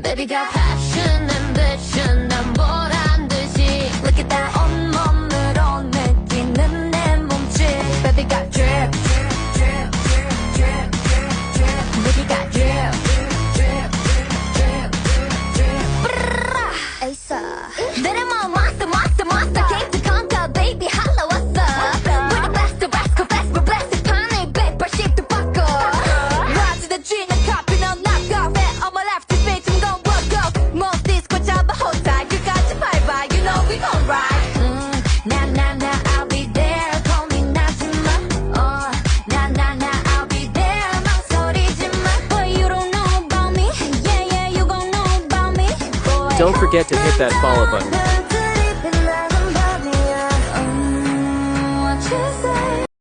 Baby got passion, ambition, 난 보란 듯이 Look at that 온몸으로 느끼는 내 몸짓 Baby got drip, drip, drip, drip, drip, drip Baby got drip, drip, drip, drip, drip Asa 내려만 monster, monster, monster Came to conquer, baby holla 왔어 We're the best, the best, the best, we're blessed 판을 180도 바꿔 Rise to the G, 난 copy, 넌 knock off 해 On my left, this bitch, I'm gon' work up most disco 잡아 hold tight 끝까지 밟아, you know we gon' ride nah, I'll be there call me 나지마 nah, I'll be there 망설이지마 Boy, you don't know about me Yeah, you gon' know about me Boy, Don't forget to hit that follow button.